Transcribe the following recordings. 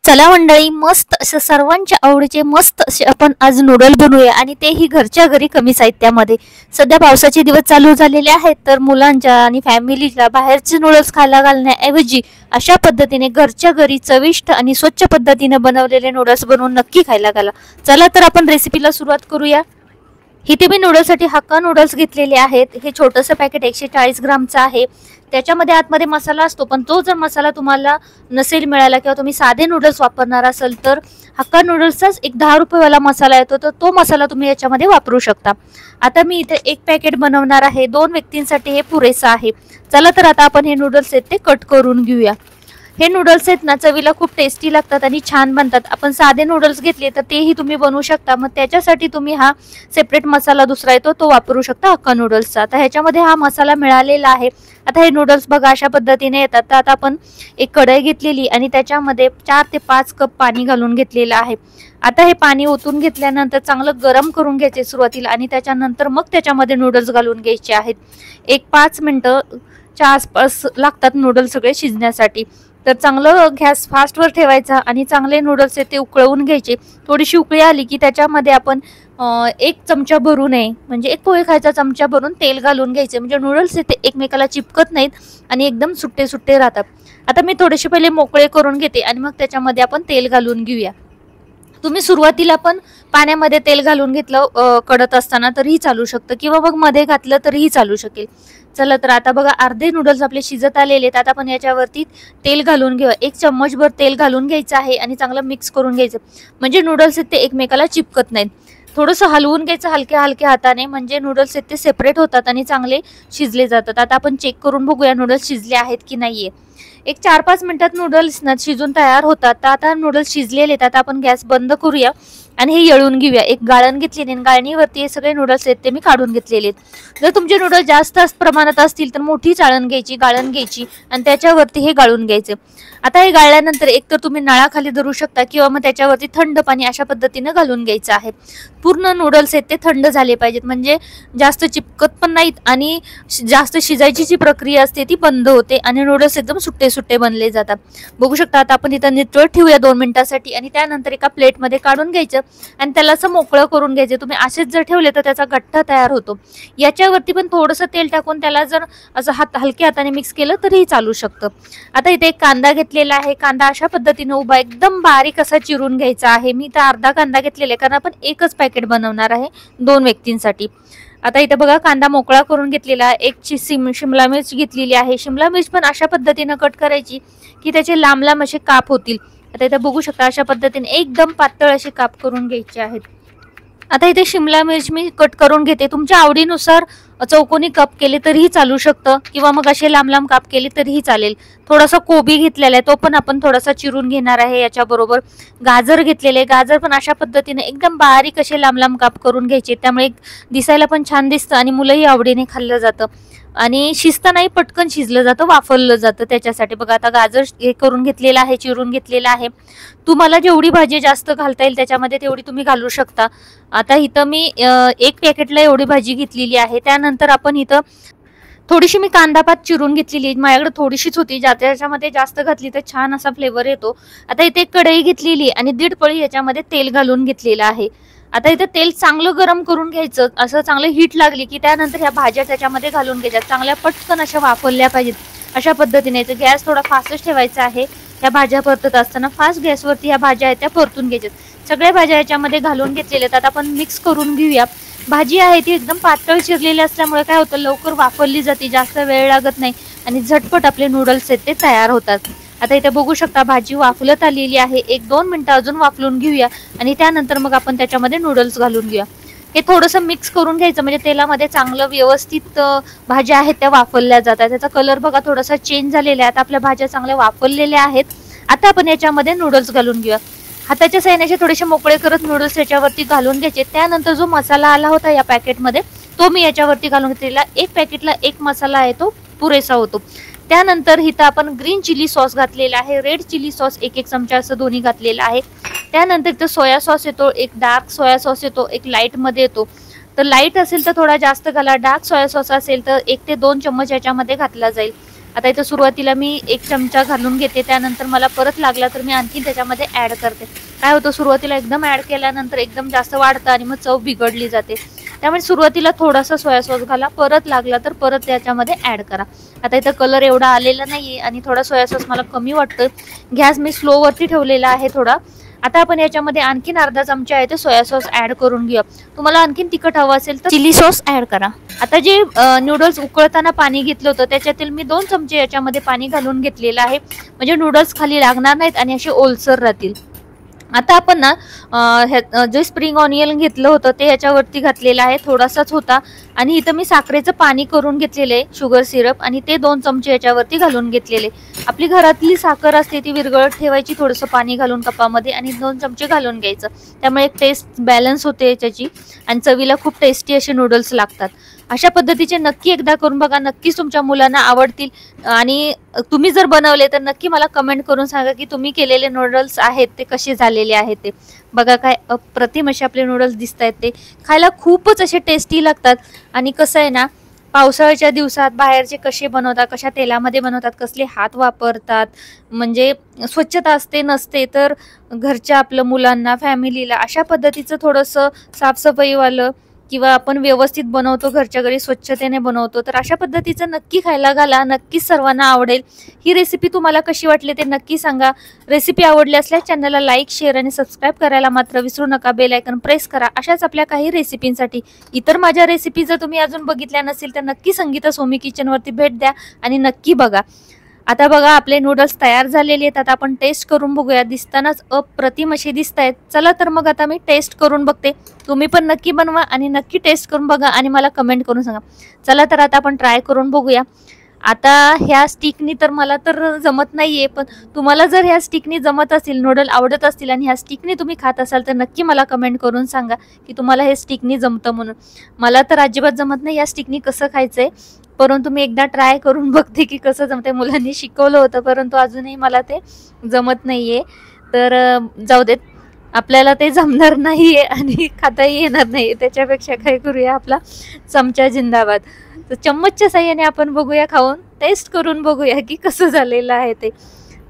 चला मंडळी, मस्त असे सर्वांच्या आवडीचे मस्त असे आपण आज नूडल बनवूया आणि तेही घरच्या घरी कमी साहित्यामध्ये. सध्या पावसाचे दिवस चालू झालेले आहेत, तर मुलांच्या आणि फॅमिलीला बाहेरचे नूडल्स खायला घालण्याऐवजी अशा पद्धतीने घरच्या घरी चविष्ट आणि स्वच्छ पद्धतीने बनवलेले नूडल्स बनवून नक्की खायला घाला. चला तर आपण रेसिपीला सुरुवात करूया. इथे मी नूडल्ससाठी हक्का नूडल्स घेतलेले आहेत. हे छोटंसं पॅकेट 140 ग्रामचं आहे. त्याच्यामध्ये आतमध्ये मसाला असतो, पण तो जर मसाला तुम्हाला नसेल मिळाला किंवा तुम्ही साधे नूडल्स वापरणार असाल तर हक्का नूडल्सचाच एक 10 रुपयेवाला मसाला येतो, तर तो मसाला तुम्ही याच्यामध्ये वापरू शकता. आता मी इथे एक पॅकेट बनवणार आहे. 2 व्यक्तींसाठी हे पुरेसं आहे. चला तर आता आपण हे नूडल्स आहेत ते कट करून घेऊया. हे नूडल्स आहेत ना, चवीला खूप टेस्टी लागतात आणि छान बनतात. आपण साधे नूडल्स घेतले तर तेही तुम्ही बनवू शकता. मग त्याच्यासाठी तुम्ही हा सेपरेट मसाला दुसरा येतो तो वापरू शकता हक्का नूडल्सचा. आता ह्याच्यामध्ये हा मसाला मिळालेला आहे. आता हे नूडल्स बघा अशा पद्धतीने येतात. तर आता आपण एक कढई घेतलेली आणि त्याच्यामध्ये 4 ते 5 कप पाणी घालून घेतलेलं आहे. आता हे पाणी ओतून घेतल्यानंतर चांगलं गरम करून घ्यायचे सुरुवातीला आणि त्याच्यानंतर मग त्याच्यामध्ये नूडल्स घालून घ्यायचे आहेत. एक 5 मिनिटच्या आसपास लागतात नूडल्स सगळे शिजण्यासाठी. तर चांगलं गॅस फास्टवर ठेवायचा आणि चांगले नूडल्स ते उकळवून घ्यायचे. थोडीशी उकळी आली की त्याच्यामध्ये आपण 1 चमचा भरून म्हणजे 1 पोहे खायचा चमचा भरून तेल घालून घ्यायचे. म्हणजे नूडल्स ते एकमेकाला चिपकत नाहीत आणि एकदम सुट्टे सुट्टे राहतात. आता मी थोडेसे पहिले मोकळे करून घेते आणि मग त्याच्यामध्ये आपण तेल घालून घेऊया. तुम्ही सुरुवातीला पण पाण्यामध्ये तेल घालून घेतलं कडत असताना तरीही चालू शकतं किंवा मग मध्ये घातलं तरीही चालू शकेल. चला तर आता बघा अर्धे नूडल्स आपले शिजत आलेले आहेत. आता आपण याच्यावरती तेल घालून घेऊया. 1 चम्मचभर तेल घालून घ्यायचं आहे आणि चांगलं मिक्स करून घ्यायचं. म्हणजे नूडल्स ते एकमेकाला चिपकत नाहीत. थोडंसं हलवून घ्यायचं हलक्या हलक्या हाताने, म्हणजे नूडल्स ते सेपरेट होतात आणि चांगले शिजले जातात. आता आपण चेक करून बघूया नूडल्स शिजले आहेत की नाहीये. एक 4-5 मिनिटात नूडल्स ना शिजून तयार होतात. तर आता नूडल्स शिजलेले आहेत. आता आपण गॅस बंद करूया आणि हे येळून घेऊया. एक गाळण घेतलेली आणि गाळणीवरती हे सगळे नूडल्स आहेत ते मी काढून घेतलेले आहेत. जर तुमचे नूडल्स जास्त प्रमाणात असतील तर मोठी गाळण घ्यायची आणि त्याच्यावरती हे गाळून घ्यायचे. आता हे गाळल्यानंतर एक तर तुम्ही नळाखाली धरू शकता किंवा मग त्याच्यावरती थंड पाणी अशा पद्धतीने घालून घ्यायचं आहे. पूर्ण नूडल्स आहेत ते थंड झाले पाहिजेत, म्हणजे जास्त चिपकत पण नाहीत आणि जास्त शिजायची जी प्रक्रिया असते ती बंद होते आणि नूडल्स एकदम सुट्टे सुट्टे बनले जातात. बघू शकता. आता आपण इथं नितळत ठेवूया 2 मिनिटासाठी आणि त्यानंतर एका प्लेटमध्ये काढून घ्यायचं आणि त्याला असं मोकळं करून घ्यायचं. तुम्ही असेच जर ठेवले तर त्याचा गठ्ठा तयार होतो. याच्यावरती पण थोडंसं तेल टाकून त्याला जर असं हलक्या हाताने मिक्स केलं तरीही चालू शकतं. आता इथे एक कांदा घेतलेला आहे. कांदा अशा पद्धतीने उभा एकदम बारीक असा चिरून घ्यायचा आहे. मी तर अर्धा कांदा घेतलेला आहे कारण आपण एकच पॅकेट बनवणार आहे 2 व्यक्तींसाठी. आता इथे बघा कांदा मोकळा करून घेतलेला. 1 शिमला मिरची घेतलेली आहे. शिमला मिरच पण अशा पद्धतीने कट करायची की त्याचे लांब लांब असे काप होतील. आता इथे बघू शकता अशा पद्धतीने एकदम पातळ असे काप करून घ्यायचे आहेत. आता इथे शिमला मिरच मी कट करून घेते. तुमच्या आवडीनुसार चौकोनी काप केले तरीही चालू शकतं किंवा मग असे लांब लांब काप केले तरीही चालेल. थोडासा कोबी घेतलेला आहे तो पण आपण थोडासा चिरून घेणार आहे. याच्याबरोबर गाजर घेतलेले. गाजर पण अशा पद्धतीने एकदम बारीक असे लांब लांब काप करून घ्यायचे. त्यामुळे दिसायला पण छान दिसतं आणि मुलंही आवडीने खाल्लं जातं आणि शिजतानाही पटकन शिजलं जातं, वाफरलं जातं. त्याच्यासाठी बघा आता गाजर हे करून घेतलेलं आहे, चिरून घेतलेलं आहे. तुम्हाला जेवढी भाजी जास्त घालता येईल त्याच्यामध्ये तेवढी तुम्ही घालू शकता. आता इथं मी 1 पॅकेटला एवढी भाजी घेतलेली आहे. त्यानंतर आपण इथं थोडीशी मी कांदापात चिरून घेतलेली. माझ्याकडे थोडीशीच होती, त्याच्यामध्ये जास्त घातली तर छान असा फ्लेवर येतो. आता इथे एक कढई घेतलेली आणि 1.5 पळी याच्यामध्ये तेल घालून घेतलेलं आहे. आता इथे तेल चांगलं गरम करून घ्यायचं. असं चांगलं हीट लागली की त्यानंतर ह्या भाज्या त्याच्यामध्ये घालून घ्यायच्या. चांगल्या पटकन अशा वाफरल्या पाहिजेत अशा पद्धतीने. तर गॅस थोडा फास्टच ठेवायचा आहे. ह्या भाज्या परतत असताना फास्ट गॅसवरती ह्या भाज्या आहेत त्या परतून घ्यायच्यात. सगळ्या भाज्या याच्यामध्ये घालून घेतलेल्या आहेत. आता आपण मिक्स करून घेऊया. भाजी आहे ती एकदम पातळ चिरलेली असल्यामुळे काय होतं, लवकर वाफरली जाते, जास्त वेळ लागत नाही आणि झटपट आपले नूडल्स आहेत ते तयार होतात. आता इथे बघू शकता भाजी वाफलत आलेली आहे. 1-2 मिनिटं अजून वाफलून घेऊया आणि त्यानंतर मग आपण त्याच्यामध्ये नूडल्स घालून घेऊया. हे थोडंसं मिक्स करून घ्यायचं म्हणजे तेलामध्ये चांगलं व्यवस्थित भाज्या आहेत त्या वाफरल्या जातात. त्याचा कलर बघा थोडासा चेंज झालेला आहे. आता आपल्या भाज्या चांगल्या वाफरलेल्या आहेत. आता आपण याच्यामध्ये नूडल्स घालून घेऊया. हाताच्या साहाय्याने थोडेसे मोकळे करत नूडल्स याच्यावरती घालून घ्यायचे. त्यानंतर जो मसाला आला होता या पॅकेटमध्ये तो मी याच्यावरती घालून घेतलेला. 1 पॅकेटला 1 मसाला आहे तो पुरेसा होतो. त्यानंतर इथं आपण ग्रीन चिली सॉस घातलेला आहे, रेड चिली सॉस 1-1 चमचा असं दोन्ही घातलेलं आहे. त्यानंतर इथं सोया सॉस येतो, एक डार्क सोया सॉस येतो, एक लाईट मध्ये येतो. तर लाईट असेल तर थोडा जास्त घाला, डार्क सोया सॉस असेल तर 1 ते 2 चम्मच याच्यामध्ये घातला जाईल. आता इथं सुरुवातीला मी 1 चमचा घालून घेते, त्यानंतर मला परत लागला तर मी आणखीन त्याच्यामध्ये ॲड करते. काय होतं, सुरुवातीला एकदम ॲड केल्यानंतर एकदम जास्त वाढतं आणि मग चव बिघडली जाते. त्यामुळे सुरुवातीला थोडासा सोया सॉस घाला, परत लागला तर परत त्याच्यामध्ये ॲड करा. आता इथं कलर एवढा आलेला नाहीये आणि थोडा सोया सॉस मला कमी वाटतं. गॅस मी स्लोवरती ठेवलेला आहे थोडा. आता आपण याच्यामध्ये आणखीन अर्धा चमचा आहे ते सोया सॉस ॲड करून घेऊया. तुम्हाला आणखीन तिखट हवं असेल तर चिली सॉस ॲड करा. आता जे नूडल्स उकळताना पाणी घेतलं होतं त्याच्यातील मी 2 चमचे याच्यामध्ये पाणी घालून घेतलेलं आहे, म्हणजे नूडल्स खाली लागणार नाहीत आणि असे ओलसर राहतील. आता आपण ना जे स्प्रिंग ऑनियन घेतलं होतं ते याच्यावरती घातलेलं आहे, थोडासाच होता. आणि इथं मी साखरेचं पाणी करून घेतलेलं आहे, शुगर सिरप, आणि ते 2 चमचे याच्यावरती घालून घेतलेले. आपली घरातली साखर असते ती विरघळत ठेवायची थोडंसं पाणी घालून कपामध्ये आणि 2 चमचे घालून घ्यायचं. त्यामुळे एक टेस्ट बॅलन्स होते याच्याची आणि चवीला खूप टेस्टी असे नूडल्स लागतात. अशा पद्धतीचे नक्की एकदा करून बघा, नक्कीच तुमच्या मुलांना आवडतील. आणि तुम्ही जर बनवले तर नक्की मला कमेंट करून सांगा की तुम्ही केलेले नूडल्स आहेत ते कसे झालेले आहेत ते. बघा काय अप्रतिम असे आपले नूडल्स दिसत आहेत, ते खायला खूपच असे टेस्टी लागतात. आणि कसं आहे ना, पावसाळ्याच्या दिवसात बाहेरचे कसे बनवतात, कशा तेलामध्ये बनवतात, कसले हात वापरतात, म्हणजे स्वच्छता असते नसते, तर घरच्या आपलं मुलांना फॅमिलीला अशा पद्धतीचं थोडंसं साफसफाईवालं किंवा आपण व्यवस्थित बनवतो, घरच्या घरी स्वच्छतेने बनवतो, तर अशा पद्धतीचं नक्की खायला घाला, नक्कीच सर्वांना आवडेल. ही रेसिपी तुम्हाला कशी वाटली ते नक्की सांगा. रेसिपी आवडली असल्यास चॅनलला लाईक, शेअर आणि सबस्क्राईब करायला मात्र विसरू नका. बेल आयकॉन प्रेस करा अशाच आपल्या काही रेसिपींसाठी. इतर माझ्या रेसिपी जर तुम्ही अजून बघितल्या नसेल तर नक्की संगीता सोमी किचनवरती भेट द्या आणि नक्की बघा. आता बघा आपले नूडल्स तयार झालेले आहेत. आता आपण टेस्ट करून बघूया. दिसतानाच अप्रतिम असे दिसत आहेत. चला तर मग आता मी टेस्ट करून बघते. तुम्ही पण नक्की बनवा आणि नक्की टेस्ट करून बघा आणि मला कमेंट करून सांगा. चला तर आता आपण ट्राय करून बघूया. आता ह्या स्टिकनी तर मला तर जमत नाहीये, पण तुम्हाला जर ह्या स्टिकनी जमत असतील, नूडल आवडत असतील आणि ह्या स्टिकनी तुम्ही खात असाल तर नक्की मला कमेंट करून सांगा की तुम्हाला हे स्टिकनी जमतं म्हणून. मला तर अजिबात जमत नाही या स्टिकनी कसं खायचंय, परंतु मी एकदा ट्राय करून बघते की कसं जमते. मुलांनी शिकवलं होतं परंतु अजूनही मला ते जमत नाहीये. तर जाऊ देत, आपल्याला ते जमणार नाहीये आणि खाताही येणार नाही, त्याच्यापेक्षा काय करूया, आपला चमचा जिंदाबाद. तर चम्मचच्या साह्याने आपण बघूया, खाऊन टेस्ट करून बघूया की कसं झालेलं आहे ते.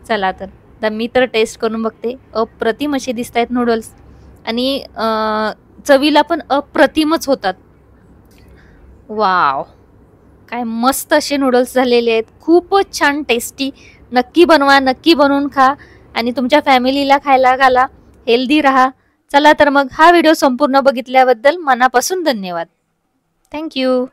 चला तर मी तर टेस्ट करून बघते. अप्रतिम असे दिसत आहेत नूडल्स आणि चवीला पण अप्रतिमच होतात. वाव, काय मस्त असे नूडल्स झालेले आहेत, खूपच छान टेस्टी. नक्की बनवा, नक्की बनवून खा आणि तुमच्या फॅमिलीला खायला घाला. हेल्दी राहा. चला तर मग हा व्हिडिओ संपूर्ण बघितल्याबद्दल मनापासून धन्यवाद. थँक्यू.